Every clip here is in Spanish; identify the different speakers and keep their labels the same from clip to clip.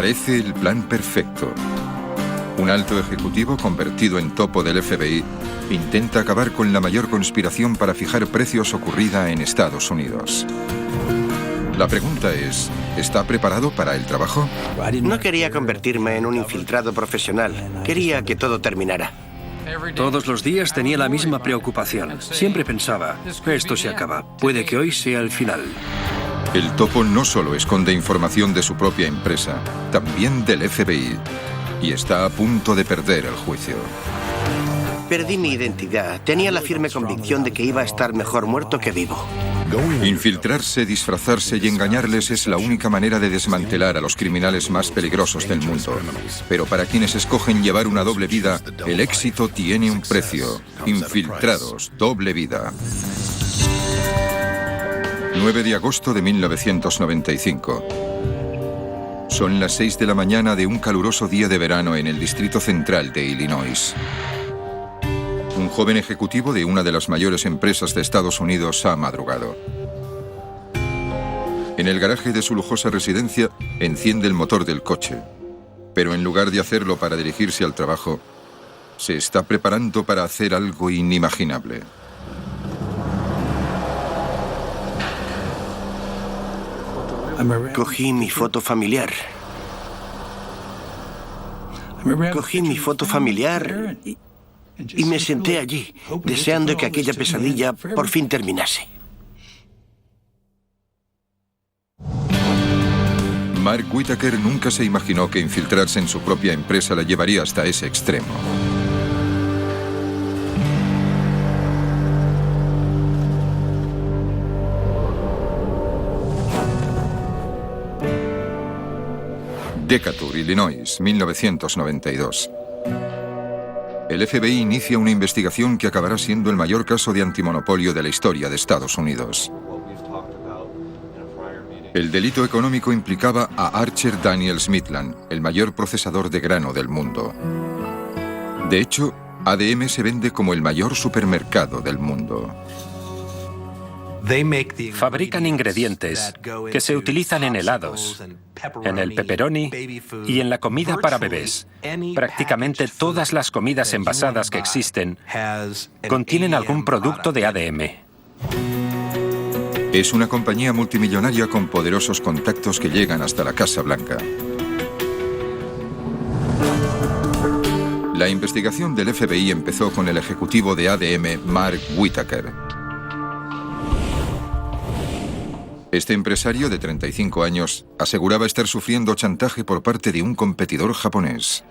Speaker 1: Parece el plan perfecto. Un alto ejecutivo convertido en topo del FBI intenta acabar con la mayor conspiración para fijar precios ocurrida en Estados Unidos. La pregunta es, ¿está preparado para el trabajo?
Speaker 2: No quería convertirme en un infiltrado profesional. Quería que todo terminara.
Speaker 3: Todos los días tenía la misma preocupación. Siempre pensaba, esto se acaba. Puede que hoy sea el final.
Speaker 1: El topo no solo esconde información de su propia empresa, también del FBI. Y está a punto de perder el juicio.
Speaker 2: Perdí mi identidad. Tenía la firme convicción de que iba a estar mejor muerto que vivo.
Speaker 1: Infiltrarse, disfrazarse y engañarles es la única manera de desmantelar a los criminales más peligrosos del mundo. Pero para quienes escogen llevar una doble vida, el éxito tiene un precio. Infiltrados, doble vida. 9 de agosto de 1995. Son las 6 de la mañana de un caluroso día de verano en el Distrito Central de Illinois. Un joven ejecutivo de una de las mayores empresas de Estados Unidos ha madrugado. En el garaje de su lujosa residencia, enciende el motor del coche. Pero en lugar de hacerlo para dirigirse al trabajo, se está preparando para hacer algo inimaginable.
Speaker 2: Cogí mi foto familiar. Y me senté allí, deseando que aquella pesadilla por fin terminase.
Speaker 1: Mark Whitaker nunca se imaginó que infiltrarse en su propia empresa la llevaría hasta ese extremo. Decatur, Illinois, 1992. El FBI inicia una investigación que acabará siendo el mayor caso de antimonopolio de la historia de Estados Unidos. El delito económico implicaba a Archer Daniels Midland, el mayor procesador de grano del mundo. De hecho, ADM se vende como el mayor supermercado del mundo.
Speaker 4: Fabrican ingredientes que se utilizan en helados, en el pepperoni y en la comida para bebés. Prácticamente todas las comidas envasadas que existen contienen algún producto de ADM.
Speaker 1: Es una compañía multimillonaria con poderosos contactos que llegan hasta la Casa Blanca. La investigación del FBI empezó con el ejecutivo de ADM, Mark Whitaker. Este empresario de 35 años aseguraba estar sufriendo chantaje por parte de un competidor japonés.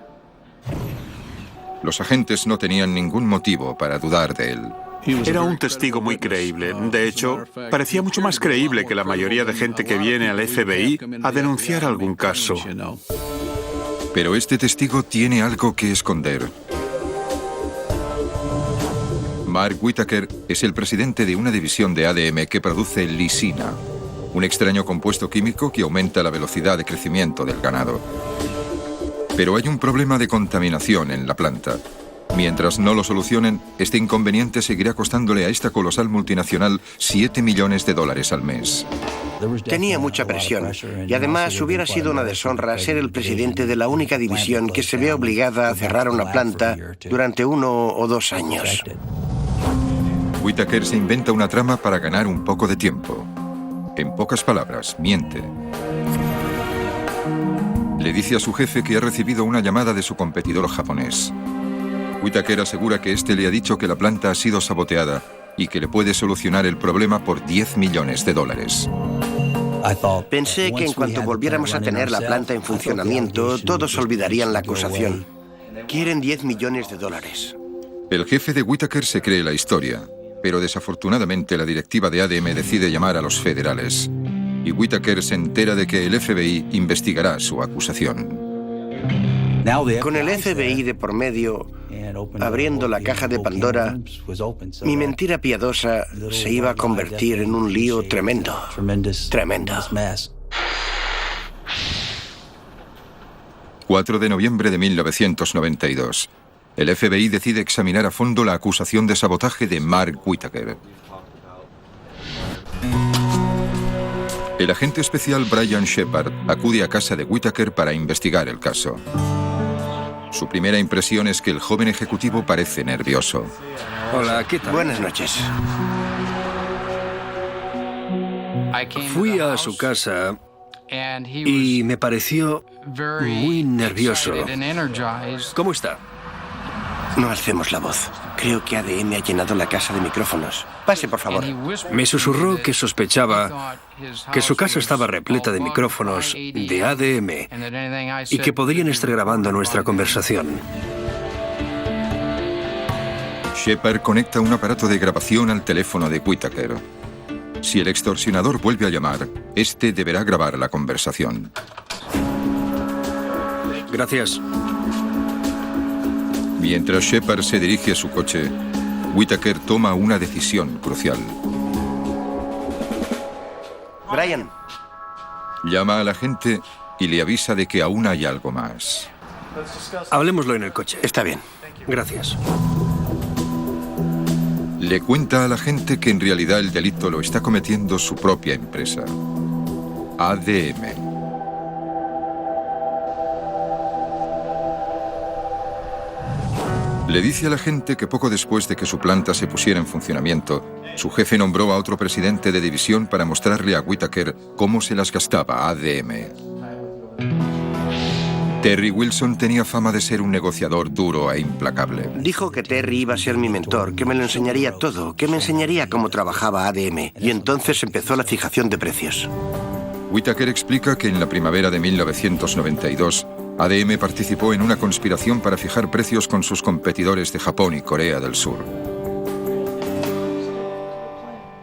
Speaker 1: Los agentes no tenían ningún motivo para dudar de él.
Speaker 5: Era un testigo muy creíble. De hecho, parecía mucho más creíble que la mayoría de gente que viene al FBI a denunciar algún caso.
Speaker 1: Pero este testigo tiene algo que esconder. Mark Whitaker es el presidente de una división de ADM que produce lisina, un extraño compuesto químico que aumenta la velocidad de crecimiento del ganado. Pero hay un problema de contaminación en la planta. Mientras no lo solucionen, este inconveniente seguirá costándole a esta colosal multinacional $7 millones al mes.
Speaker 2: Tenía mucha presión y además hubiera sido una deshonra ser el presidente de la única división que se ve obligada a cerrar una planta durante 1 o 2 años.
Speaker 1: Whitaker se inventa una trama para ganar un poco de tiempo. En pocas palabras, miente. Le dice a su jefe que ha recibido una llamada de su competidor japonés. Whitaker asegura que este le ha dicho que la planta ha sido saboteada y que le puede solucionar el problema por $10 millones.
Speaker 2: Pensé que en cuanto volviéramos a tener la planta en funcionamiento, todos olvidarían la acusación. Quieren $10 millones.
Speaker 1: El jefe de Whitaker se cree la historia, pero desafortunadamente la directiva de ADM decide llamar a los federales. Y Whitaker se entera de que el FBI investigará su acusación.
Speaker 2: Con el FBI de por medio, abriendo la caja de Pandora, mi mentira piadosa se iba a convertir en un lío tremendo. Tremendo.
Speaker 1: 4 de noviembre de 1992. El FBI decide examinar a fondo la acusación de sabotaje de Mark Whitaker. El agente especial Brian Shepard acude a casa de Whitaker para investigar el caso. Su primera impresión es que el joven ejecutivo parece nervioso.
Speaker 3: Hola, ¿qué tal?
Speaker 2: Buenas noches.
Speaker 3: Fui a su casa y me pareció muy nervioso. ¿Cómo está?
Speaker 2: No alcemos la voz. Creo que ADM ha llenado la casa de micrófonos. Pase, por favor.
Speaker 3: Me susurró que sospechaba que su casa estaba repleta de micrófonos de ADM y que podrían estar grabando nuestra conversación.
Speaker 1: Shepard conecta un aparato de grabación al teléfono de Whitaker. Si el extorsionador vuelve a llamar, este deberá grabar la conversación.
Speaker 3: Gracias.
Speaker 1: Mientras Shepard se dirige a su coche, Whitaker toma una decisión crucial.
Speaker 2: Brian.
Speaker 1: Llama al agente y le avisa de que aún hay algo más.
Speaker 3: Hablemoslo en el coche.
Speaker 2: Está bien.
Speaker 3: Gracias.
Speaker 1: Le cuenta al agente que en realidad el delito lo está cometiendo su propia empresa, ADM. Le dice al agente que poco después de que su planta se pusiera en funcionamiento, su jefe nombró a otro presidente de división para mostrarle a Whitaker cómo se las gastaba ADM. Terry Wilson tenía fama de ser un negociador duro e implacable.
Speaker 2: Dijo que Terry iba a ser mi mentor, que me lo enseñaría todo, que me enseñaría cómo trabajaba ADM. Y entonces empezó la fijación de precios.
Speaker 1: Whitaker explica que en la primavera de 1992, ADM participó en una conspiración para fijar precios con sus competidores de Japón y Corea del Sur.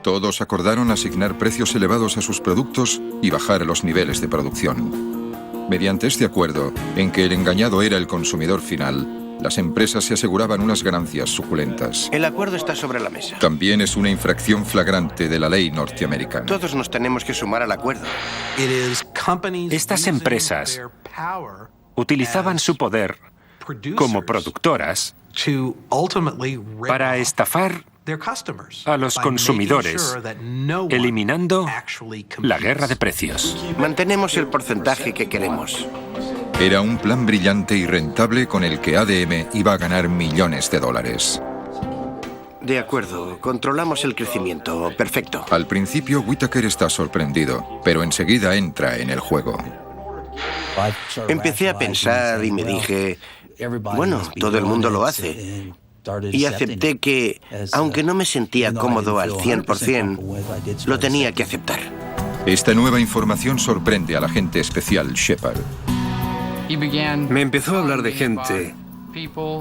Speaker 1: Todos acordaron asignar precios elevados a sus productos y bajar los niveles de producción. Mediante este acuerdo, en que el engañado era el consumidor final, las empresas se aseguraban unas ganancias suculentas.
Speaker 2: El acuerdo está sobre la mesa.
Speaker 1: También es una infracción flagrante de la ley norteamericana.
Speaker 2: Todos nos tenemos que sumar al acuerdo.
Speaker 4: Estas empresas utilizaban su poder como productoras para estafar a los consumidores, eliminando la guerra de precios.
Speaker 2: Mantenemos el porcentaje que queremos.
Speaker 1: Era un plan brillante y rentable con el que ADM iba a ganar millones de dólares.
Speaker 2: De acuerdo, controlamos el crecimiento. Perfecto.
Speaker 1: Al principio, Whitaker está sorprendido, pero enseguida entra en el juego.
Speaker 2: Empecé a pensar y me dije, bueno, todo el mundo lo hace. Y acepté que, aunque no me sentía cómodo al 100%, lo tenía que aceptar.
Speaker 1: Esta nueva información sorprende al agente especial Shepard.
Speaker 3: Me empezó a hablar de gente,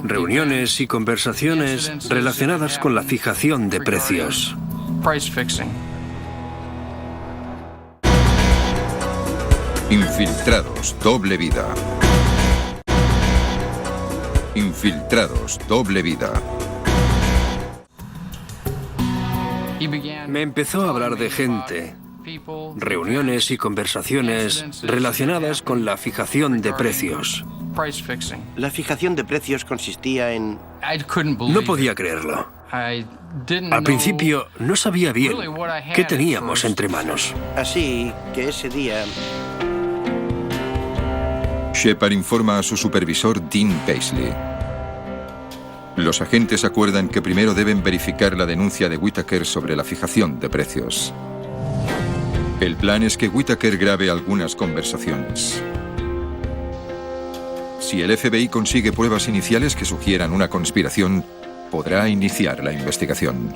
Speaker 3: reuniones y conversaciones relacionadas con la fijación de precios.
Speaker 1: Infiltrados, doble vida. Infiltrados, doble vida.
Speaker 3: Me empezó a hablar de gente, reuniones y conversaciones relacionadas con la fijación de precios.
Speaker 2: La fijación de precios consistía en...
Speaker 3: No podía creerlo. Al principio no sabía bien qué teníamos entre manos.
Speaker 2: Así que ese día...
Speaker 1: Shepard informa a su supervisor Dean Paisley. Los agentes acuerdan que primero deben verificar la denuncia de Whitaker sobre la fijación de precios. El plan es que Whitaker grabe algunas conversaciones. Si el FBI consigue pruebas iniciales que sugieran una conspiración, podrá iniciar la investigación.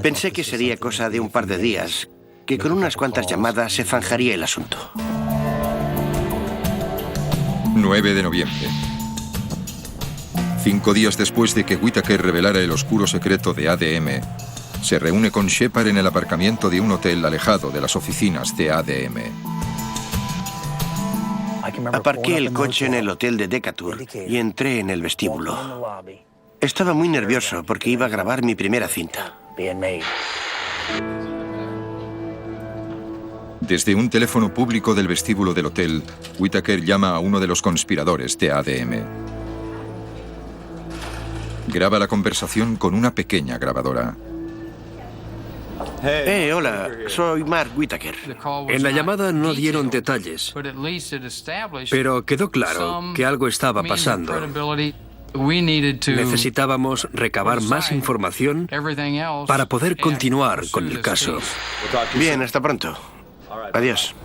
Speaker 2: Pensé que sería cosa de un par de días, que con unas cuantas llamadas se zanjaría el asunto.
Speaker 1: 9 de noviembre. 5 días después de que Whitaker revelara el oscuro secreto de ADM, se reúne con Shepard en el aparcamiento de un hotel alejado de las oficinas de ADM.
Speaker 2: Aparqué el coche en el hotel de Decatur y entré en el vestíbulo. Estaba muy nervioso porque iba a grabar mi primera cinta.
Speaker 1: Desde un teléfono público del vestíbulo del hotel, Whitaker llama a uno de los conspiradores de ADM. Graba la conversación con una pequeña grabadora.
Speaker 2: Hola, soy Mark Whitaker.
Speaker 3: En la llamada no dieron detalles, pero quedó claro que algo estaba pasando. Necesitábamos recabar más información para poder continuar con el caso.
Speaker 2: Bien, hasta pronto. Adiós.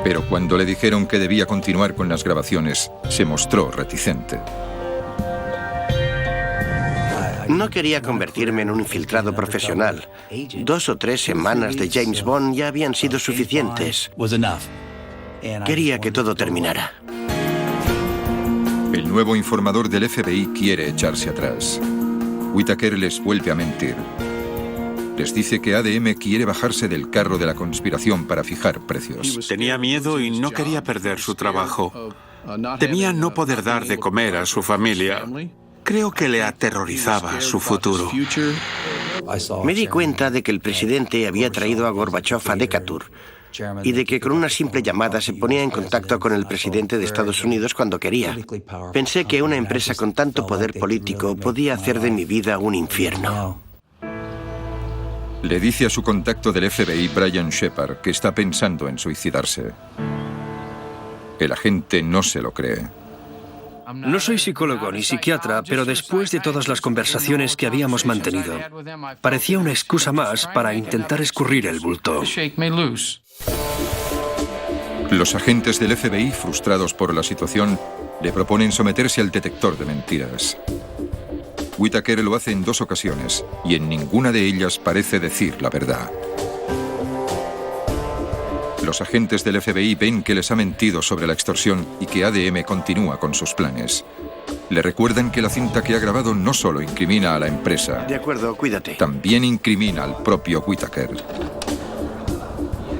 Speaker 1: Pero cuando le dijeron que debía continuar con las grabaciones, se mostró reticente.
Speaker 2: No quería convertirme en un infiltrado profesional. 2 o 3 semanas de James Bond ya habían sido suficientes. Quería que todo terminara.
Speaker 1: El nuevo informador del FBI quiere echarse atrás. Whitaker les vuelve a mentir. Les dice que ADM quiere bajarse del carro de la conspiración para fijar precios.
Speaker 5: Tenía miedo y no quería perder su trabajo. Temía no poder dar de comer a su familia. Creo que le aterrorizaba su futuro.
Speaker 2: Me di cuenta de que el presidente había traído a Gorbachev a Decatur y de que con una simple llamada se ponía en contacto con el presidente de Estados Unidos cuando quería. Pensé que una empresa con tanto poder político podía hacer de mi vida un infierno.
Speaker 1: Le dice a su contacto del FBI, Brian Shepard, que está pensando en suicidarse. El agente no se lo cree.
Speaker 3: No soy psicólogo ni psiquiatra, pero después de todas las conversaciones que habíamos mantenido, parecía una excusa más para intentar escurrir el bulto.
Speaker 1: Los agentes del FBI, frustrados por la situación, le proponen someterse al detector de mentiras. Whitaker lo hace en 2 ocasiones y en ninguna de ellas parece decir la verdad. Los agentes del FBI ven que les ha mentido sobre la extorsión y que ADM continúa con sus planes. Le recuerdan que la cinta que ha grabado no solo incrimina a la empresa.
Speaker 2: De acuerdo, cuídate.
Speaker 1: También incrimina al propio Whitaker.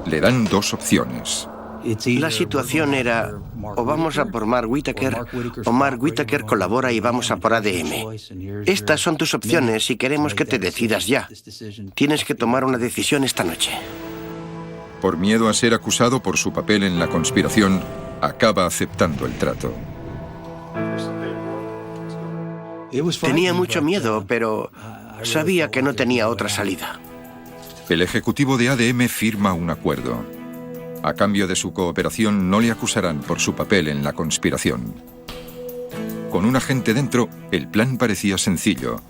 Speaker 1: Le dan 2 opciones.
Speaker 2: La situación era, o vamos a por Mark Whitaker, o Mark Whitaker colabora y vamos a por ADM. Estas son tus opciones y queremos que te decidas ya. Tienes que tomar una decisión esta noche.
Speaker 1: Por miedo a ser acusado por su papel en la conspiración, acaba aceptando el trato.
Speaker 2: Tenía mucho miedo, pero sabía que no tenía otra salida.
Speaker 1: El ejecutivo de ADM firma un acuerdo. A cambio de su cooperación, no le acusarán por su papel en la conspiración. Con un agente dentro, el plan parecía sencillo.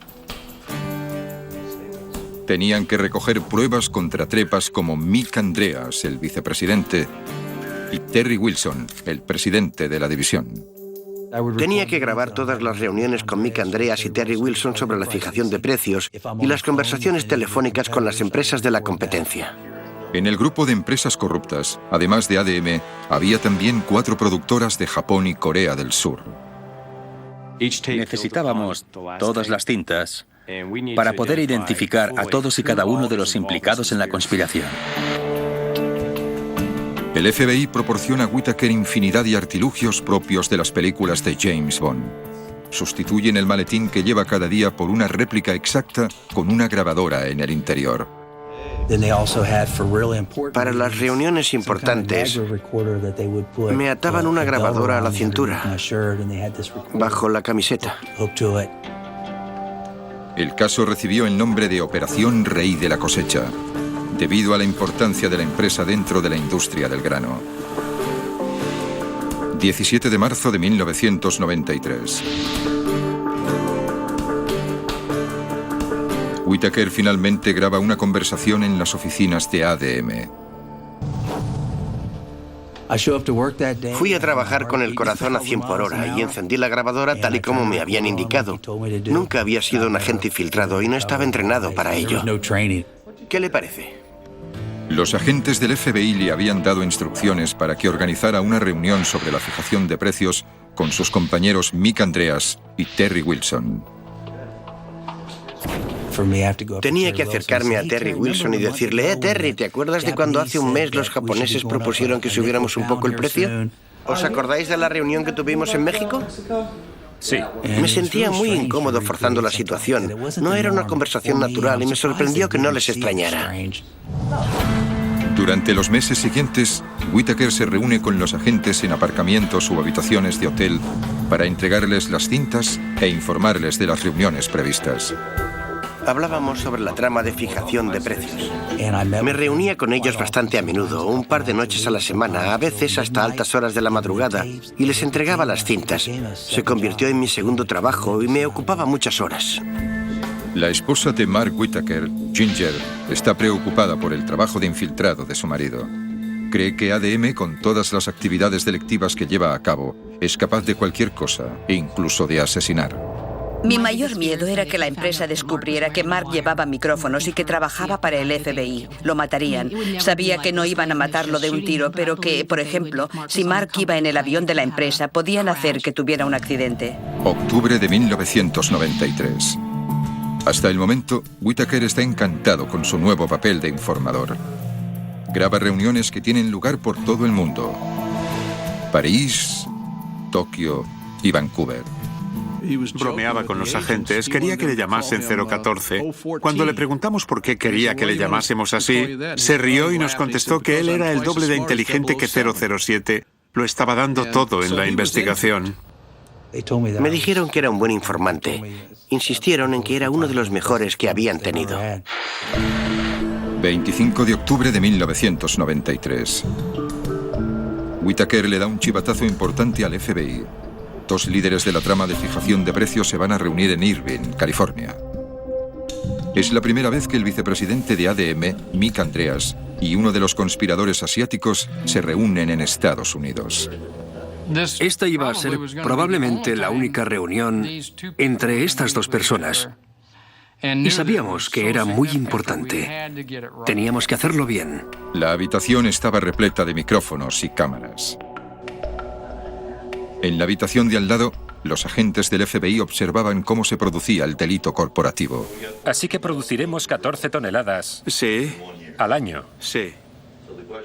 Speaker 1: Tenían que recoger pruebas contra trepas como Mick Andreas, el vicepresidente, y Terry Wilson, el presidente de la división.
Speaker 2: Tenía que grabar todas las reuniones con Mick Andreas y Terry Wilson sobre la fijación de precios y las conversaciones telefónicas con las empresas de la competencia.
Speaker 1: En el grupo de empresas corruptas, además de ADM, había también 4 productoras de Japón y Corea del Sur.
Speaker 6: Necesitábamos todas las cintas para poder identificar a todos y cada uno de los implicados en la conspiración.
Speaker 1: El FBI proporciona a Whitaker infinidad de artilugios propios de las películas de James Bond. Sustituyen el maletín que lleva cada día por una réplica exacta con una grabadora en el interior.
Speaker 2: Para las reuniones importantes, me ataban una grabadora a la cintura, bajo la camiseta.
Speaker 1: El caso recibió el nombre de Operación Rey de la Cosecha, debido a la importancia de la empresa dentro de la industria del grano. 17 de marzo de 1993. Whitaker finalmente graba una conversación en las oficinas de ADM.
Speaker 2: Fui a trabajar con el corazón a 100 por hora y encendí la grabadora tal y como me habían indicado. Nunca había sido un agente infiltrado y no estaba entrenado para ello. ¿Qué le parece?
Speaker 1: Los agentes del FBI le habían dado instrucciones para que organizara una reunión sobre la fijación de precios con sus compañeros Mick Andreas y Terry Wilson.
Speaker 2: Tenía que acercarme a Terry Wilson y decirle, Terry, ¿te acuerdas de cuando hace un mes los japoneses propusieron que subiéramos un poco el precio? ¿Os acordáis de la reunión que tuvimos en México?
Speaker 4: Sí.
Speaker 2: Me sentía muy incómodo forzando la situación. No era una conversación natural y me sorprendió que no les extrañara.
Speaker 1: Durante los meses siguientes, Whitaker se reúne con los agentes en aparcamientos u habitaciones de hotel para entregarles las cintas e informarles de las reuniones previstas.
Speaker 2: Hablábamos sobre la trama de fijación de precios. Me reunía con ellos bastante a menudo, un par de noches a la semana, a veces hasta altas horas de la madrugada, y les entregaba las cintas. Se convirtió en mi segundo trabajo y me ocupaba muchas horas.
Speaker 1: La esposa de Mark Whitaker, Ginger, está preocupada por el trabajo de infiltrado de su marido. Cree que ADM, con todas las actividades delictivas que lleva a cabo, es capaz de cualquier cosa, incluso de asesinar.
Speaker 7: Mi mayor miedo era que la empresa descubriera que Mark llevaba micrófonos y que trabajaba para el FBI. Lo matarían. Sabía que no iban a matarlo de un tiro, pero que, por ejemplo, si Mark iba en el avión de la empresa, podían hacer que tuviera un accidente.
Speaker 1: Octubre de 1993. Hasta el momento, Whitaker está encantado con su nuevo papel de informador. Graba reuniones que tienen lugar por todo el mundo. París, Tokio y Vancouver.
Speaker 5: Bromeaba con los agentes, quería que le llamasen 014. Cuando le preguntamos por qué quería que le llamásemos así, se rió y nos contestó que él era el doble de inteligente que 007. Lo estaba dando todo en la investigación.
Speaker 2: Me dijeron que era un buen informante. Insistieron en que era uno de los mejores que habían tenido.
Speaker 1: 25 de octubre de 1993. Whitaker le da un chivatazo importante al FBI. Dos líderes de la trama de fijación de precios se van a reunir en Irvine, California. Es la primera vez que el vicepresidente de ADM, Mick Andreas, y uno de los conspiradores asiáticos se reúnen en Estados Unidos.
Speaker 3: Esta iba a ser probablemente la única reunión entre estas dos personas. Y sabíamos que era muy importante. Teníamos que hacerlo bien.
Speaker 1: La habitación estaba repleta de micrófonos y cámaras. En la habitación de al lado, los agentes del FBI observaban cómo se producía el delito corporativo.
Speaker 4: Así que produciremos 14 toneladas.
Speaker 5: Sí.
Speaker 4: Al año.
Speaker 5: Sí.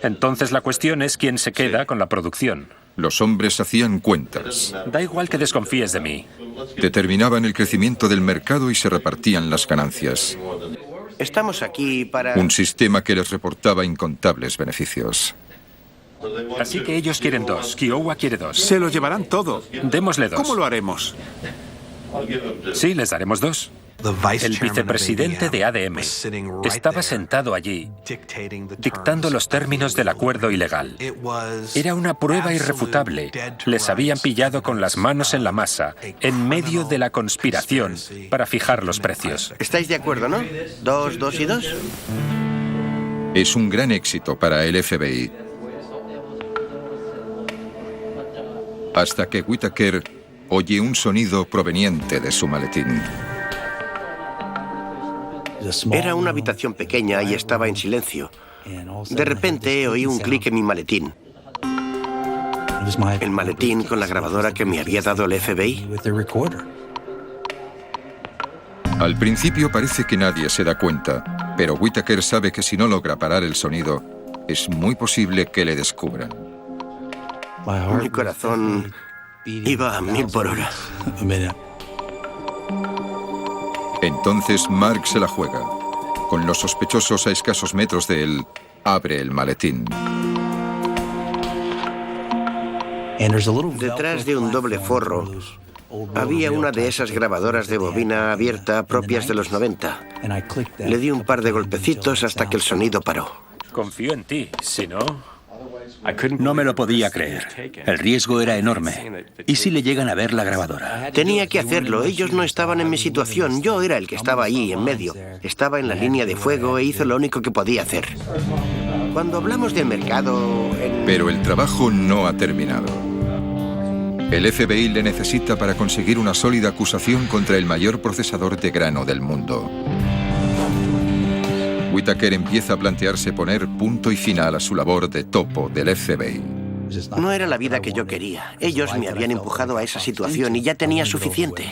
Speaker 4: Entonces la cuestión es quién se queda con la producción.
Speaker 1: Los hombres hacían cuentas.
Speaker 4: Da igual que desconfíes de mí.
Speaker 1: Determinaban el crecimiento del mercado y se repartían las ganancias.
Speaker 2: Estamos aquí para...
Speaker 1: Un sistema que les reportaba incontables beneficios.
Speaker 4: Así que ellos quieren 2. Kiowa quiere 2.
Speaker 5: Se lo llevarán todo.
Speaker 4: Démosle 2.
Speaker 5: ¿Cómo lo haremos?
Speaker 4: Sí, les daremos 2. El vicepresidente de ADM estaba sentado allí, dictando los términos del acuerdo ilegal. Era una prueba irrefutable. Les habían pillado con las manos en la masa, en medio de la conspiración para fijar los precios.
Speaker 2: ¿Estáis de acuerdo, no? 2, 2 y 2.
Speaker 1: Es un gran éxito para el FBI. Hasta que Whitaker oye un sonido proveniente de su maletín.
Speaker 2: Era una habitación pequeña y estaba en silencio. De repente oí un clic en mi maletín. El maletín con la grabadora que me había dado el FBI.
Speaker 1: Al principio parece que nadie se da cuenta, pero Whitaker sabe que si no logra parar el sonido, es muy posible que le descubran.
Speaker 2: Mi corazón iba a 1000 por hora.
Speaker 1: Entonces Mark se la juega. Con los sospechosos a escasos metros de él, abre el maletín.
Speaker 2: Detrás de un doble forro había una de esas grabadoras de bobina abierta propias de los 90. Le di un par de golpecitos hasta que el sonido paró.
Speaker 4: Confío en ti, si no...
Speaker 6: No me lo podía creer. El riesgo era enorme. ¿Y si le llegan a ver la grabadora?
Speaker 2: Tenía que hacerlo. Ellos no estaban en mi situación. Yo era el que estaba allí, en medio. Estaba en la línea de fuego e hizo lo único que podía hacer. Cuando hablamos del mercado...
Speaker 1: Pero el trabajo no ha terminado. El FBI le necesita para conseguir una sólida acusación contra el mayor procesador de grano del mundo. Whitaker empieza a plantearse poner punto y final a su labor de topo del FBI.
Speaker 2: No era la vida que yo quería. Ellos me habían empujado a esa situación y ya tenía suficiente.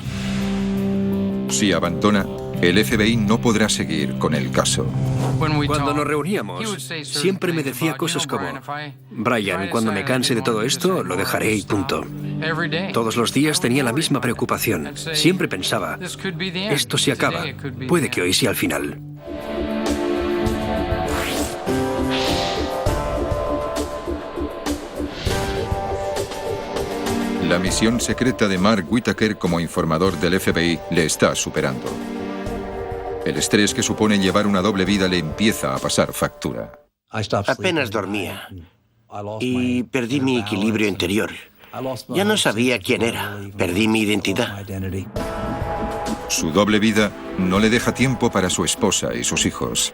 Speaker 1: Si abandona, el FBI no podrá seguir con el caso.
Speaker 3: Cuando nos reuníamos, siempre me decía cosas como: Brian, cuando me canse de todo esto, lo dejaré y punto. Todos los días tenía la misma preocupación. Siempre pensaba, esto se acaba, puede que hoy sea el final.
Speaker 1: La misión secreta de Mark Whitaker como informador del FBI le está superando. El estrés que supone llevar una doble vida le empieza a pasar factura.
Speaker 2: Apenas dormía y perdí mi equilibrio interior. Ya no sabía quién era. Perdí mi identidad.
Speaker 1: Su doble vida no le deja tiempo para su esposa y sus hijos.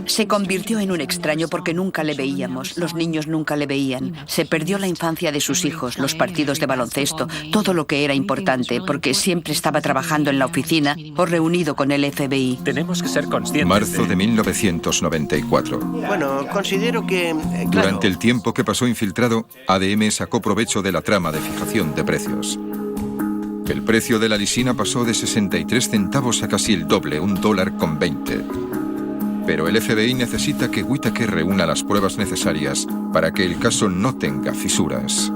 Speaker 7: Se convirtió en un extraño porque nunca le veíamos, los niños nunca le veían. Se perdió la infancia de sus hijos, los partidos de baloncesto, todo lo que era importante, porque siempre estaba trabajando en la oficina o reunido con el FBI.
Speaker 4: Tenemos que ser conscientes.
Speaker 1: Marzo de 1994.
Speaker 2: Bueno, considero que...
Speaker 1: Durante el tiempo que pasó infiltrado, ADM sacó provecho de la trama de fijación de precios. El precio de la lisina pasó de 63 centavos a casi el doble, $1.20. Pero el FBI necesita que Whitaker reúna las pruebas necesarias para que el caso no tenga fisuras.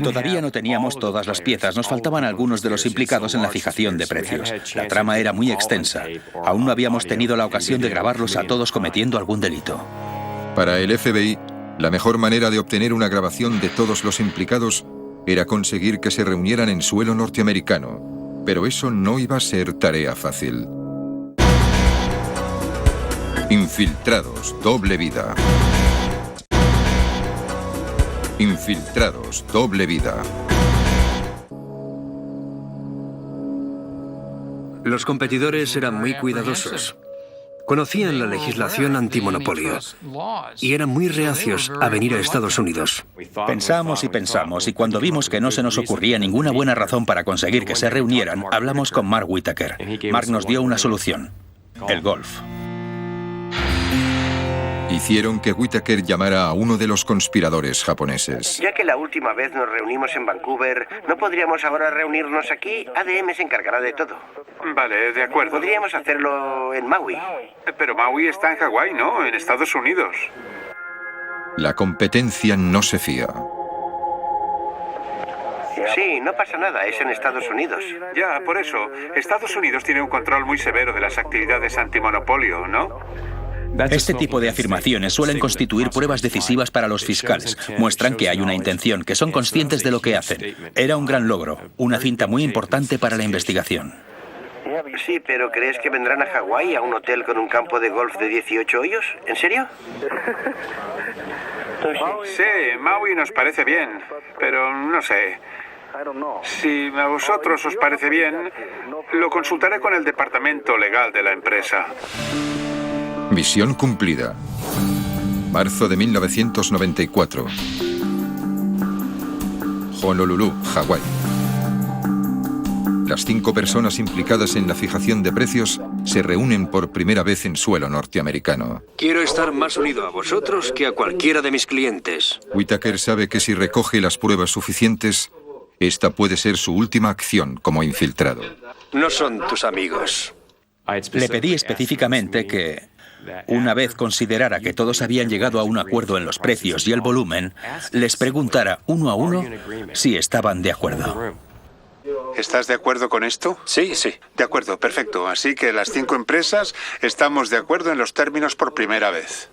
Speaker 6: Todavía no teníamos todas las piezas, nos faltaban algunos de los implicados en la fijación de precios. La trama era muy extensa. Aún no habíamos tenido la ocasión de grabarlos a todos cometiendo algún delito.
Speaker 1: Para el FBI, la mejor manera de obtener una grabación de todos los implicados era conseguir que se reunieran en suelo norteamericano. Pero eso no iba a ser tarea fácil. Infiltrados, doble vida. Infiltrados, doble vida.
Speaker 3: Los competidores eran muy cuidadosos. Conocían la legislación antimonopolio y eran muy reacios a venir a Estados Unidos.
Speaker 6: Pensamos y pensamos, y cuando vimos que no se nos ocurría ninguna buena razón para conseguir que se reunieran, hablamos con Mark Whitaker. Mark nos dio una solución: el golf.
Speaker 1: Hicieron que Whitaker llamara a uno de los conspiradores japoneses.
Speaker 2: Ya que la última vez nos reunimos en Vancouver, ¿no podríamos ahora reunirnos aquí? ADM se encargará de todo.
Speaker 5: Vale, de acuerdo.
Speaker 2: Podríamos hacerlo en Maui.
Speaker 5: Pero Maui está en Hawái, ¿no? En Estados Unidos.
Speaker 1: La competencia no se fía.
Speaker 2: Sí, no pasa nada, es en Estados Unidos.
Speaker 5: Ya, por eso. Estados Unidos tiene un control muy severo de las actividades antimonopolio, ¿no?
Speaker 6: Este tipo de afirmaciones suelen constituir pruebas decisivas para los fiscales. Muestran que hay una intención, que son conscientes de lo que hacen. Era un gran logro, una cinta muy importante para la investigación.
Speaker 2: Sí, pero ¿crees que vendrán a Hawái, a un hotel con un campo de golf de 18 hoyos? ¿En serio?
Speaker 5: Sí, Maui nos parece bien, pero no sé. Si a vosotros os parece bien, lo consultaré con el departamento legal de la empresa.
Speaker 1: Misión cumplida. Marzo de 1994. Honolulu, Hawái. Las 5 personas implicadas en la fijación de precios se reúnen por primera vez en suelo norteamericano.
Speaker 3: Quiero estar más unido a vosotros que a cualquiera de mis clientes.
Speaker 1: Whitaker sabe que si recoge las pruebas suficientes, esta puede ser su última acción como infiltrado.
Speaker 3: No son tus amigos.
Speaker 6: Le pedí específicamente que, una vez considerara que todos habían llegado a un acuerdo en los precios y el volumen, les preguntara uno a uno si estaban de acuerdo.
Speaker 5: ¿Estás de acuerdo con esto?
Speaker 3: Sí, sí.
Speaker 5: De acuerdo, perfecto. Así que las 5 empresas estamos de acuerdo en los términos por primera vez.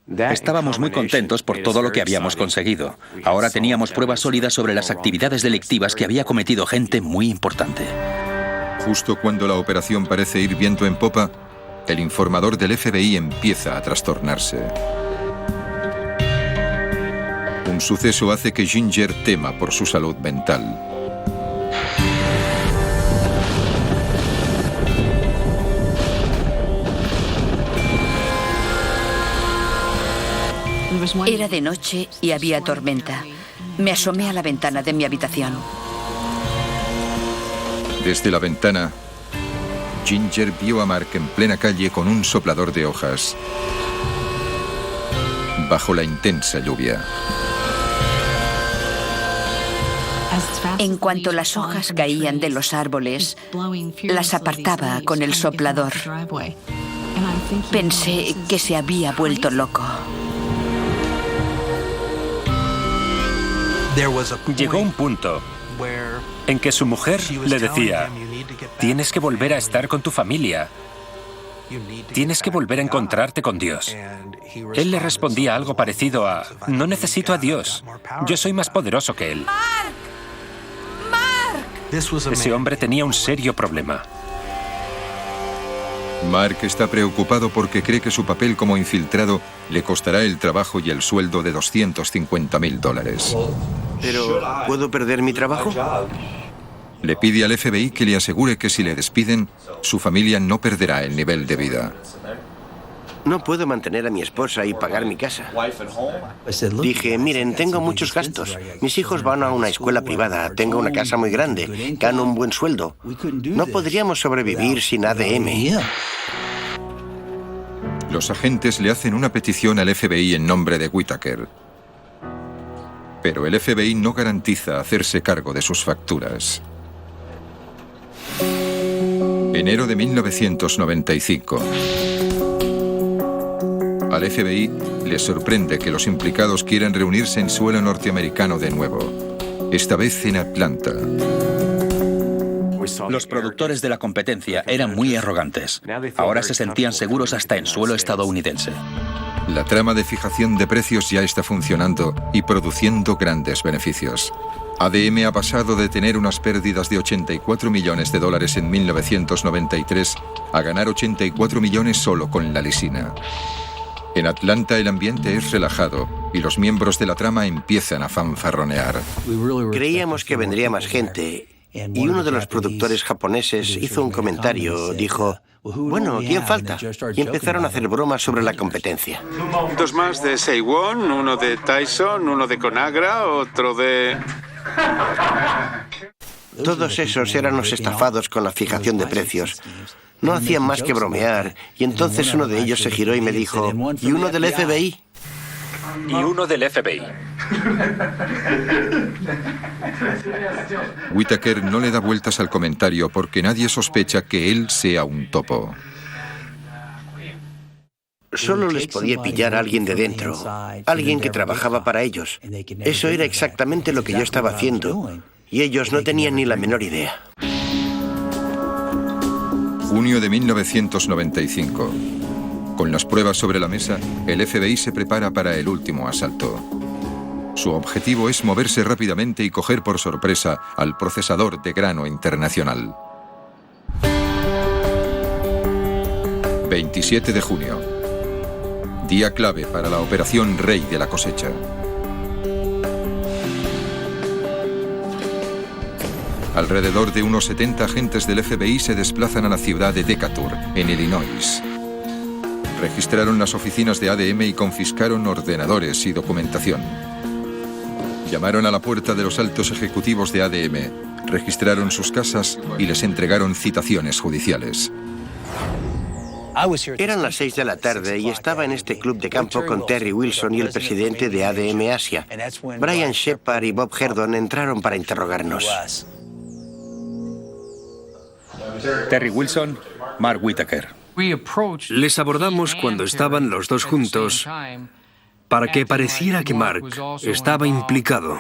Speaker 6: Estábamos muy contentos por todo lo que habíamos conseguido. Ahora teníamos pruebas sólidas sobre las actividades delictivas que había cometido gente muy importante.
Speaker 1: Justo cuando la operación parece ir viento en popa, el informador del FBI empieza a trastornarse. Un suceso hace que Ginger tema por su salud mental.
Speaker 7: Era de noche y había tormenta. Me asomé a la ventana de mi habitación.
Speaker 1: Desde la ventana, Ginger vio a Mark en plena calle con un soplador de hojas, bajo la intensa lluvia.
Speaker 7: En cuanto las hojas caían de los árboles, las apartaba con el soplador. Pensé que se había vuelto loco.
Speaker 4: Llegó un punto en que su mujer le decía: tienes que volver a estar con tu familia. tienes que volver a encontrarte con Dios. Él le respondía algo parecido a, no necesito a Dios, yo soy más poderoso que Él. Ese hombre tenía un serio problema.
Speaker 1: Mark está preocupado porque cree que su papel como infiltrado le costará el trabajo y el sueldo de $250.000.
Speaker 2: ¿Pero puedo perder mi trabajo?
Speaker 1: Le pide al FBI que le asegure que si le despiden, su familia no perderá el nivel de vida.
Speaker 2: No puedo mantener a mi esposa y pagar mi casa. Dije, miren, tengo muchos gastos. Mis hijos van a una escuela privada, tengo una casa muy grande, gano un buen sueldo. No podríamos sobrevivir sin ADM.
Speaker 1: Los agentes le hacen una petición al FBI en nombre de Whitaker. Pero el FBI no garantiza hacerse cargo de sus facturas. Enero de 1995. Al FBI le sorprende que los implicados quieran reunirse en suelo norteamericano de nuevo, esta vez en Atlanta.
Speaker 6: Los productores de la competencia eran muy arrogantes. Ahora se sentían seguros hasta en suelo estadounidense.
Speaker 1: La trama de fijación de precios ya está funcionando y produciendo grandes beneficios. ADM ha pasado de tener unas pérdidas de $84 millones en 1993 a ganar 84 millones solo con la lisina. En Atlanta el ambiente es relajado y los miembros de la trama empiezan a fanfarronear.
Speaker 2: Creíamos que vendría más gente y uno de los productores japoneses hizo un comentario, dijo, bueno, ¿quién falta? Y empezaron a hacer bromas sobre la competencia.
Speaker 5: 2 más de Seiwon, uno de Tyson, uno de Conagra, otro de...
Speaker 2: Todos esos eran los estafados con la fijación de precios. No hacían más que bromear, y entonces uno de ellos se giró y me dijo, ¿y uno del FBI?
Speaker 4: Y uno del FBI.
Speaker 1: Whitaker no le da vueltas al comentario porque nadie sospecha que él sea un topo.
Speaker 2: Solo les podía pillar a alguien de dentro, alguien que trabajaba para ellos. Eso era exactamente lo que yo estaba haciendo, y ellos no tenían ni la menor idea.
Speaker 1: Junio de 1995. Con las pruebas sobre la mesa, el FBI se prepara para el último asalto. Su objetivo es moverse rápidamente y coger por sorpresa al procesador de grano internacional. 27 de junio. Día clave para la operación Rey de la Cosecha. Alrededor de unos 70 agentes del FBI se desplazan a la ciudad de Decatur, en Illinois. Registraron las oficinas de ADM y confiscaron ordenadores y documentación. Llamaron a la puerta de los altos ejecutivos de ADM, registraron sus casas y les entregaron citaciones judiciales.
Speaker 2: Eran las 6 de la tarde y estaba en este club de campo con Terry Wilson y el presidente de ADM Asia. Brian Shepard y Bob Herdon entraron para interrogarnos.
Speaker 6: Terry Wilson, Mark Whitaker.
Speaker 3: Les abordamos cuando estaban los dos juntos para que pareciera que Mark estaba implicado.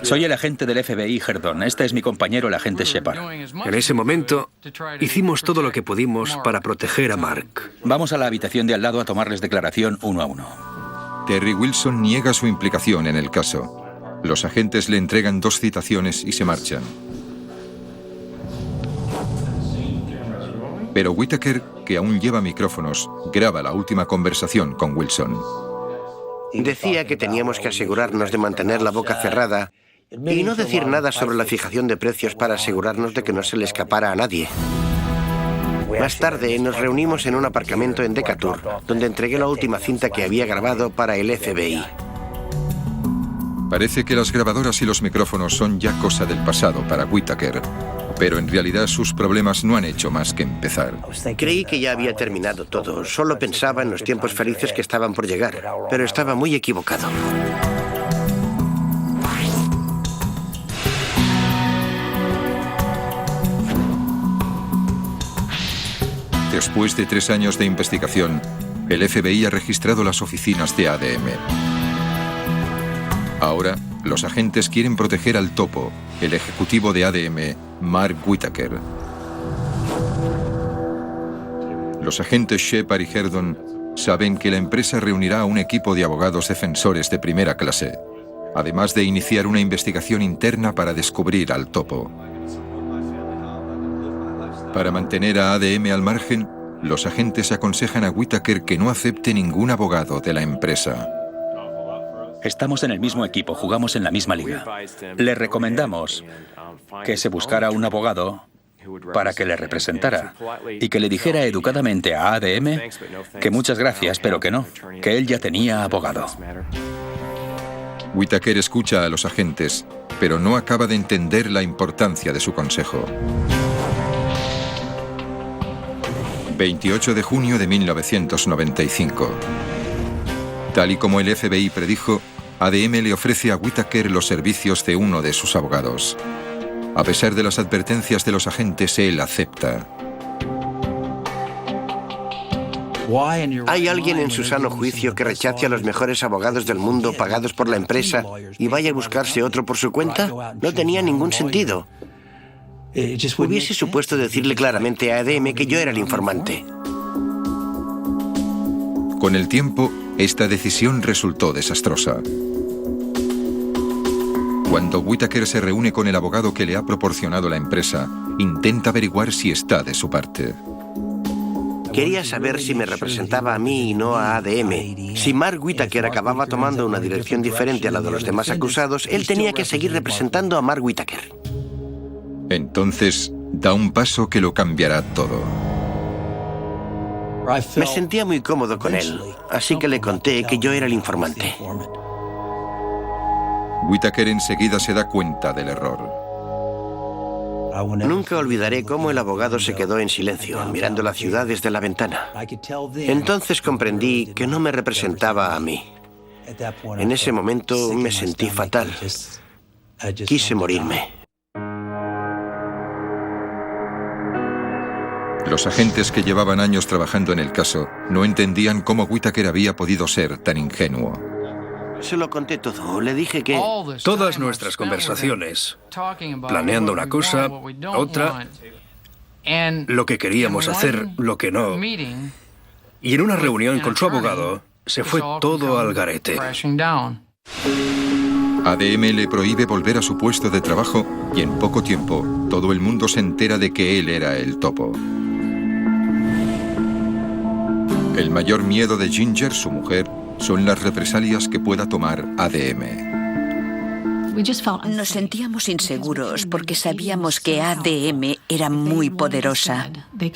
Speaker 6: Soy el agente del FBI, Herdon. Este es mi compañero, el agente Shepard.
Speaker 3: En ese momento, hicimos todo lo que pudimos para proteger a Mark.
Speaker 6: Vamos a la habitación de al lado a tomarles declaración uno a uno.
Speaker 1: Terry Wilson niega su implicación en el caso. Los agentes le entregan 2 citaciones y se marchan. Pero Whitaker, que aún lleva micrófonos, graba la última conversación con Wilson.
Speaker 2: Decía que teníamos que asegurarnos de mantener la boca cerrada y no decir nada sobre la fijación de precios para asegurarnos de que no se le escapara a nadie. Más tarde nos reunimos en un aparcamiento en Decatur, donde entregué la última cinta que había grabado para el FBI.
Speaker 1: Parece que las grabadoras y los micrófonos son ya cosa del pasado para Whitaker, pero en realidad sus problemas no han hecho más que empezar.
Speaker 2: Creí que ya había terminado todo, solo pensaba en los tiempos felices que estaban por llegar, pero estaba muy equivocado.
Speaker 1: Después de 3 años de investigación, el FBI ha registrado las oficinas de ADM. Ahora, los agentes quieren proteger al topo, el ejecutivo de ADM, Mark Whitaker. Los agentes Shepard y Herdon saben que la empresa reunirá a un equipo de abogados defensores de primera clase, además de iniciar una investigación interna para descubrir al topo. Para mantener a ADM al margen, los agentes aconsejan a Whitaker que no acepte ningún abogado de la empresa.
Speaker 6: Estamos en el mismo equipo, jugamos en la misma liga. Le recomendamos que se buscara un abogado para que le representara y que le dijera educadamente a ADM que muchas gracias, pero que no, que él ya tenía abogado.
Speaker 1: Whitaker escucha a los agentes, pero no acaba de entender la importancia de su consejo. 28 de junio de 1995. Tal y como el FBI predijo, ADM le ofrece a Whitaker los servicios de uno de sus abogados. A pesar de las advertencias de los agentes, él acepta.
Speaker 2: ¿Hay alguien en su sano juicio que rechace a los mejores abogados del mundo pagados por la empresa y vaya a buscarse otro por su cuenta? No tenía ningún sentido. Hubiese supuesto decirle claramente a ADM que yo era el informante.
Speaker 1: Con el tiempo, esta decisión resultó desastrosa. Cuando Whitaker se reúne con el abogado que le ha proporcionado la empresa, intenta averiguar si está de su parte.
Speaker 2: Quería saber si me representaba a mí y no a ADM. Si Mark Whitaker acababa tomando una dirección diferente a la de los demás acusados, él tenía que seguir representando a Mark Whitaker.
Speaker 1: Entonces, da un paso que lo cambiará todo.
Speaker 2: Me sentía muy cómodo con él, así que le conté que yo era el informante.
Speaker 1: Whitaker enseguida se da cuenta del error.
Speaker 2: Nunca olvidaré cómo el abogado se quedó en silencio, mirando la ciudad desde la ventana. Entonces comprendí que no me representaba a mí. En ese momento me sentí fatal. Quise morirme.
Speaker 1: Los agentes que llevaban años trabajando en el caso no entendían cómo Whitaker había podido ser tan ingenuo.
Speaker 2: Se lo conté todo. Le dije que...
Speaker 3: Todas nuestras conversaciones, planeando una cosa, otra, lo que queríamos hacer, lo que no. Y en una reunión con su abogado, se fue todo al garete.
Speaker 1: ADM le prohíbe volver a su puesto de trabajo y en poco tiempo todo el mundo se entera de que él era el topo. El mayor miedo de Ginger, su mujer, son las represalias que pueda tomar ADM.
Speaker 7: Nos sentíamos inseguros porque sabíamos que ADM era muy poderosa.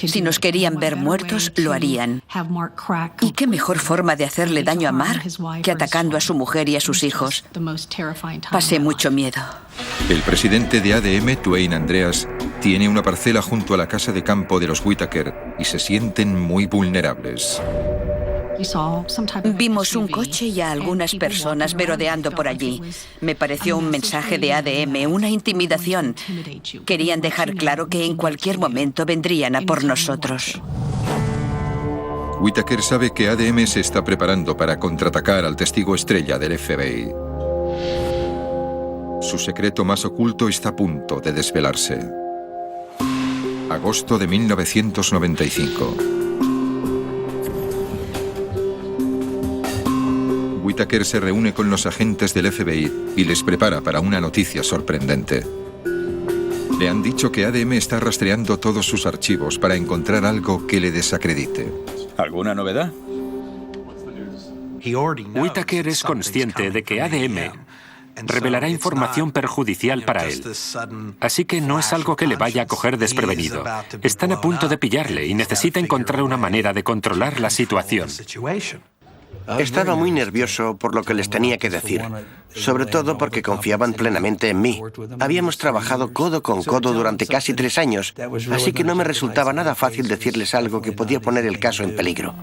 Speaker 7: Si nos querían ver muertos, lo harían. ¿Y qué mejor forma de hacerle daño a Mark que atacando a su mujer y a sus hijos? Pasé mucho miedo.
Speaker 1: El presidente de ADM, Dwayne Andreas, tiene una parcela junto a la casa de campo de los Whitaker y se sienten muy vulnerables.
Speaker 7: Vimos un coche y a algunas personas merodeando por allí. Me pareció un mensaje de ADM, una intimidación. Querían dejar claro que en cualquier momento vendrían a por nosotros.
Speaker 1: Whitaker sabe que ADM se está preparando para contraatacar al testigo estrella del FBI. Su secreto más oculto está a punto de desvelarse. Agosto de 1995. Whitaker se reúne con los agentes del FBI y les prepara para una noticia sorprendente. Le han dicho que ADM está rastreando todos sus archivos para encontrar algo que le desacredite.
Speaker 6: ¿Alguna novedad?
Speaker 4: Whitaker es consciente de que ADM revelará información perjudicial para él. Así que no es algo que le vaya a coger desprevenido. Están a punto de pillarle y necesita encontrar una manera de controlar la situación.
Speaker 2: Estaba muy nervioso por lo que les tenía que decir, sobre todo porque confiaban plenamente en mí. Habíamos trabajado codo con codo durante casi 3 años, así que no me resultaba nada fácil decirles algo que podía poner el caso en peligro.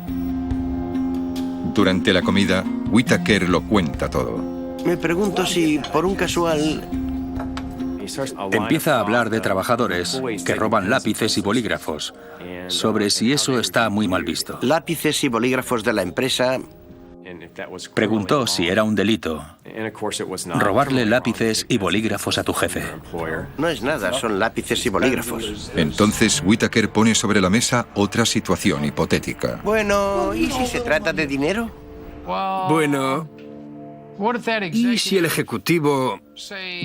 Speaker 1: Durante la comida, Whitaker lo cuenta todo.
Speaker 2: Me pregunto si, por un casual...
Speaker 6: Empieza a hablar de trabajadores que roban lápices y bolígrafos, sobre si eso está muy mal visto.
Speaker 2: Lápices y bolígrafos de la empresa...
Speaker 6: Preguntó si era un delito Robarle lápices y bolígrafos a tu jefe.
Speaker 2: No es nada, son lápices y bolígrafos.
Speaker 1: Entonces Whittaker pone sobre la mesa otra situación hipotética.
Speaker 2: Bueno, ¿y si se trata de dinero?
Speaker 3: Bueno, ¿y si el ejecutivo,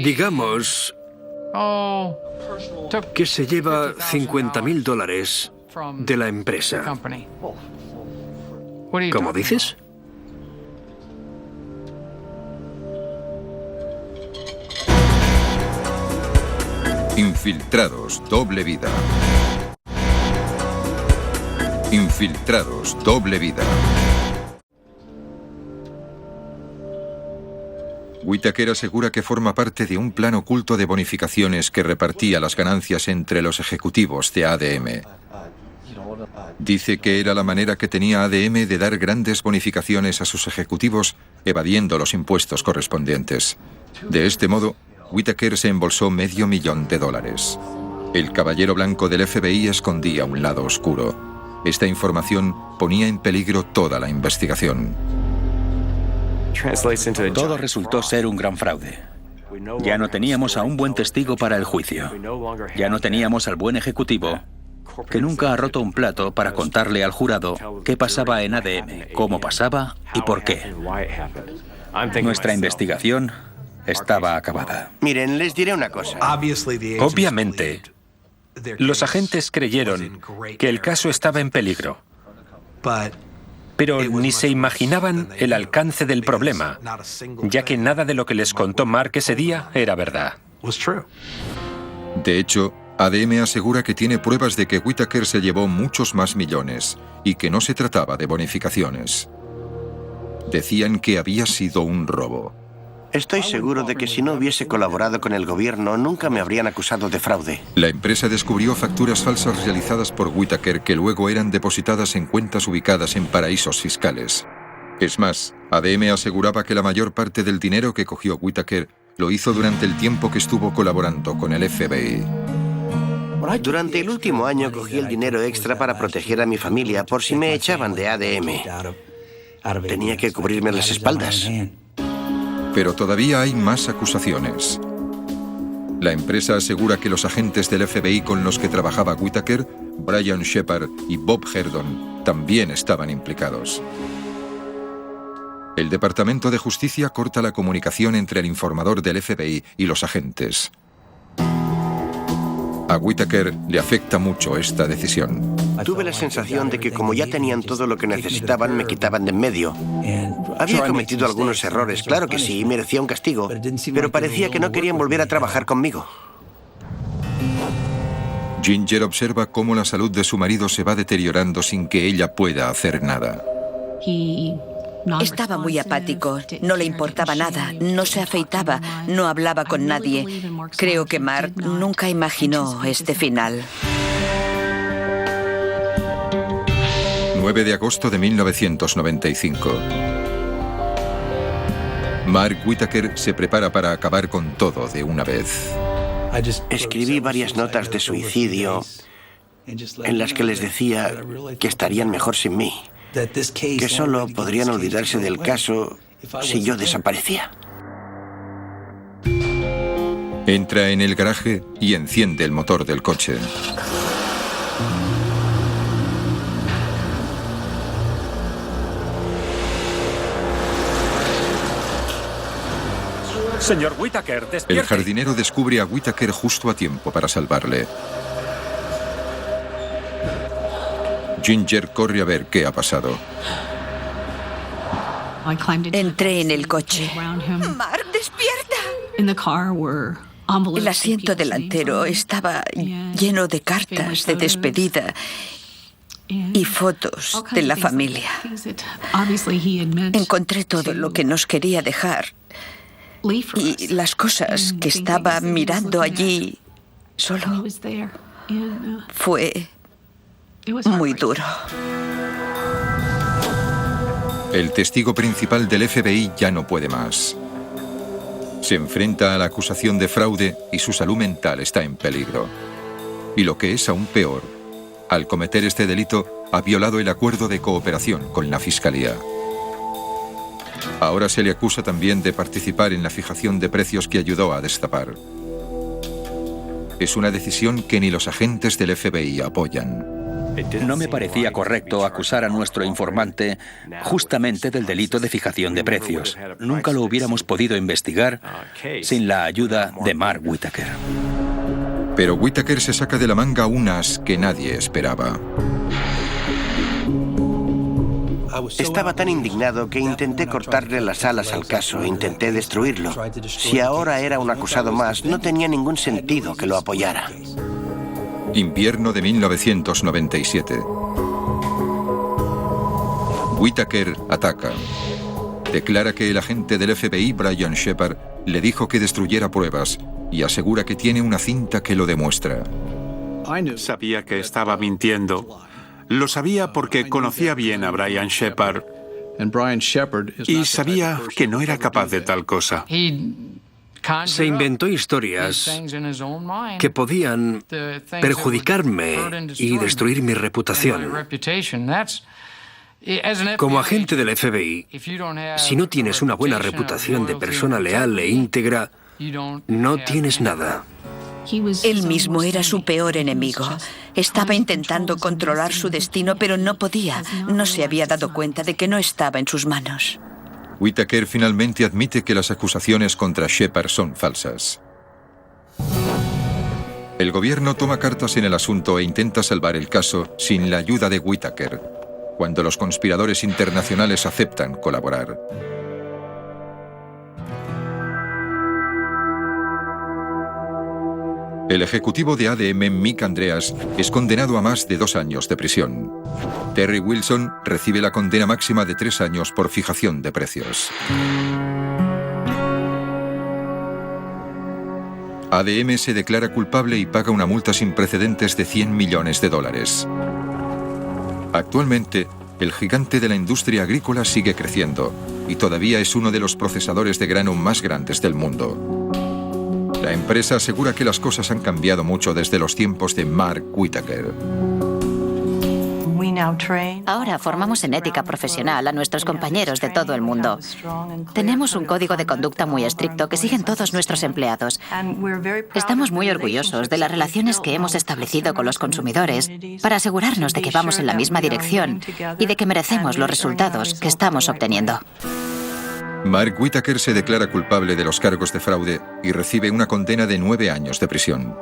Speaker 3: digamos, que se lleva $50,000 de la empresa? ¿Cómo dices?
Speaker 1: Infiltrados, doble vida. Infiltrados, doble vida. Whittaker asegura que forma parte de un plan oculto de bonificaciones que repartía las ganancias entre los ejecutivos de ADM. Dice que era la manera que tenía ADM de dar grandes bonificaciones a sus ejecutivos, evadiendo los impuestos correspondientes. De este modo, Whittaker se embolsó $500,000. El caballero blanco del FBI escondía un lado oscuro. Esta información ponía en peligro toda la investigación.
Speaker 6: Todo resultó ser un gran fraude. Ya no teníamos a un buen testigo para el juicio. Ya no teníamos al buen ejecutivo, que nunca ha roto un plato para contarle al jurado qué pasaba en ADM, cómo pasaba y por qué. Nuestra investigación estaba acabada.
Speaker 2: Miren, les diré una cosa.
Speaker 4: Obviamente, los agentes creyeron que el caso estaba en peligro, pero ni se imaginaban el alcance del problema, ya que nada de lo que les contó Mark ese día era verdad.
Speaker 1: De hecho, ADM asegura que tiene pruebas de que Whittaker se llevó muchos más millones y que no se trataba de bonificaciones. Decían que había sido un robo.
Speaker 2: Estoy seguro de que si no hubiese colaborado con el gobierno, nunca me habrían acusado de fraude.
Speaker 1: La empresa descubrió facturas falsas realizadas por Whittaker que luego eran depositadas en cuentas ubicadas en paraísos fiscales. Es más, ADM aseguraba que la mayor parte del dinero que cogió Whittaker lo hizo durante el tiempo que estuvo colaborando con el FBI.
Speaker 2: Durante el último año cogí el dinero extra para proteger a mi familia por si me echaban de ADM. Tenía que cubrirme las espaldas.
Speaker 1: Pero todavía hay más acusaciones. La empresa asegura que los agentes del FBI con los que trabajaba Whittaker, Brian Shepard y Bob Herdon, también estaban implicados. El Departamento de Justicia corta la comunicación entre el informador del FBI y los agentes. A Whittaker le afecta mucho esta decisión.
Speaker 2: Tuve la sensación de que como ya tenían todo lo que necesitaban, me quitaban de en medio. Había cometido algunos errores, claro que sí, merecía un castigo, pero parecía que no querían volver a trabajar conmigo.
Speaker 1: Ginger observa cómo la salud de su marido se va deteriorando sin que ella pueda hacer nada.
Speaker 7: Estaba muy apático, no le importaba nada, no se afeitaba, no hablaba con nadie. Creo que Mark nunca imaginó este final.
Speaker 1: 9 de agosto de 1995. Mark Whittaker se prepara para acabar con todo de una vez.
Speaker 2: Escribí varias notas de suicidio en las que les decía que estarían mejor sin mí, que solo podrían olvidarse del caso si yo desaparecía.
Speaker 1: Entra en el garaje y enciende el motor del coche.
Speaker 4: Señor Whittaker, despierte.
Speaker 1: El jardinero descubre a Whittaker justo a tiempo para salvarle. Ginger corre a ver qué ha pasado.
Speaker 7: Entré en el coche. ¡Mark, despierta! El asiento delantero estaba lleno de cartas de despedida y fotos de la familia. Encontré todo lo que nos quería dejar y las cosas que estaba mirando allí solo. Fue muy duro.
Speaker 1: El testigo principal del FBI ya no puede más. Se enfrenta a la acusación de fraude y su salud mental está en peligro. Y lo que es aún peor, al cometer este delito, ha violado el acuerdo de cooperación con la Fiscalía. Ahora se le acusa también de participar en la fijación de precios que ayudó a destapar. Es una decisión que ni los agentes del FBI apoyan.
Speaker 6: No me parecía correcto acusar a nuestro informante justamente del delito de fijación de precios. Nunca lo hubiéramos podido investigar sin la ayuda de Mark Whitaker.
Speaker 1: Pero Whitaker se saca de la manga unas que nadie esperaba.
Speaker 2: Estaba tan indignado que intenté cortarle las alas al caso, intenté destruirlo. Si ahora era un acusado más, no tenía ningún sentido que lo apoyara.
Speaker 1: Invierno de 1997. Whitaker ataca. Declara que el agente del FBI, Brian Shepard, le dijo que destruyera pruebas y asegura que tiene una cinta que lo demuestra.
Speaker 5: Sabía que estaba mintiendo. Lo sabía porque conocía bien a Brian Shepard y sabía que no era capaz de tal cosa.
Speaker 3: Se inventó historias que podían perjudicarme y destruir mi reputación. Como agente del FBI, si no tienes una buena reputación de persona leal e íntegra, no tienes nada.
Speaker 7: Él mismo era su peor enemigo. Estaba intentando controlar su destino, pero no podía. No se había dado cuenta de que no estaba en sus manos.
Speaker 1: Whitaker finalmente admite que las acusaciones contra Shepard son falsas. El gobierno toma cartas en el asunto e intenta salvar el caso sin la ayuda de Whitaker, cuando los conspiradores internacionales aceptan colaborar. El ejecutivo de ADM, Mick Andreas, es condenado a más de 2 años de prisión. Terry Wilson recibe la condena máxima de 3 años por fijación de precios. ADM se declara culpable y paga una multa sin precedentes de $100 millones. Actualmente, el gigante de la industria agrícola sigue creciendo y todavía es uno de los procesadores de grano más grandes del mundo. La empresa asegura que las cosas han cambiado mucho desde los tiempos de Mark Whitaker.
Speaker 8: Ahora formamos en ética profesional a nuestros compañeros de todo el mundo. Tenemos un código de conducta muy estricto que siguen todos nuestros empleados. Estamos muy orgullosos de las relaciones que hemos establecido con los consumidores para asegurarnos de que vamos en la misma dirección y de que merecemos los resultados que estamos obteniendo.
Speaker 1: Mark Whitaker se declara culpable de los cargos de fraude y recibe una condena de 9 años de prisión.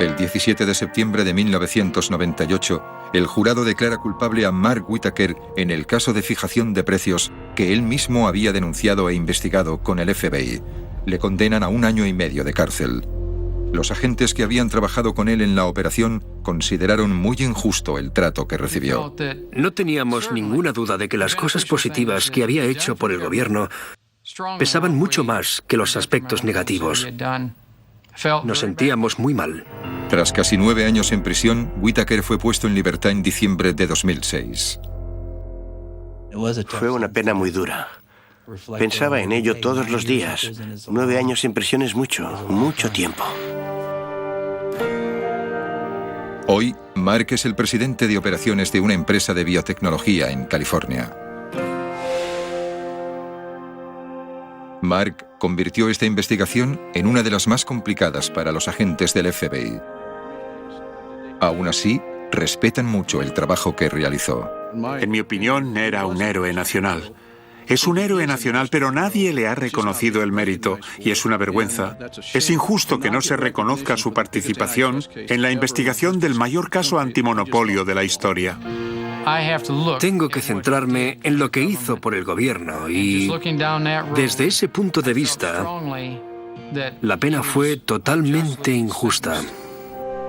Speaker 1: El 17 de septiembre de 1998, el jurado declara culpable a Mark Whitaker en el caso de fijación de precios que él mismo había denunciado e investigado con el FBI. Le condenan a 1 año y medio de cárcel. Los agentes que habían trabajado con él en la operación consideraron muy injusto el trato que recibió.
Speaker 3: No teníamos ninguna duda de que las cosas positivas que había hecho por el gobierno pesaban mucho más que los aspectos negativos. Nos sentíamos muy mal.
Speaker 1: Tras casi 9 años en prisión, Whitaker fue puesto en libertad en diciembre de 2006.
Speaker 2: Fue una pena muy dura. Pensaba en ello todos los días. 9 años en prisión es mucho, mucho tiempo.
Speaker 1: Hoy, Mark es el presidente de operaciones de una empresa de biotecnología en California. Mark convirtió esta investigación en una de las más complicadas para los agentes del FBI. Aún así, respetan mucho el trabajo que realizó.
Speaker 5: En mi opinión, era un héroe nacional. Es un héroe nacional, pero nadie le ha reconocido el mérito, y es una vergüenza. Es injusto que no se reconozca su participación en la investigación del mayor caso antimonopolio de la historia.
Speaker 3: Tengo que centrarme en lo que hizo por el gobierno y, desde ese punto de vista, la pena fue totalmente injusta.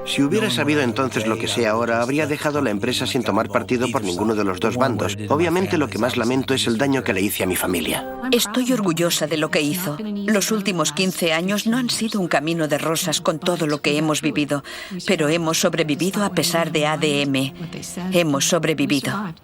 Speaker 2: Si hubiera sabido entonces lo que sé ahora, habría dejado la empresa sin tomar partido por ninguno de los dos bandos. Obviamente lo que más lamento es el daño que le hice a mi familia.
Speaker 7: Estoy orgullosa de lo que hizo. Los últimos 15 años no han sido un camino de rosas con todo lo que hemos vivido, pero hemos sobrevivido a pesar de ADM. Hemos sobrevivido.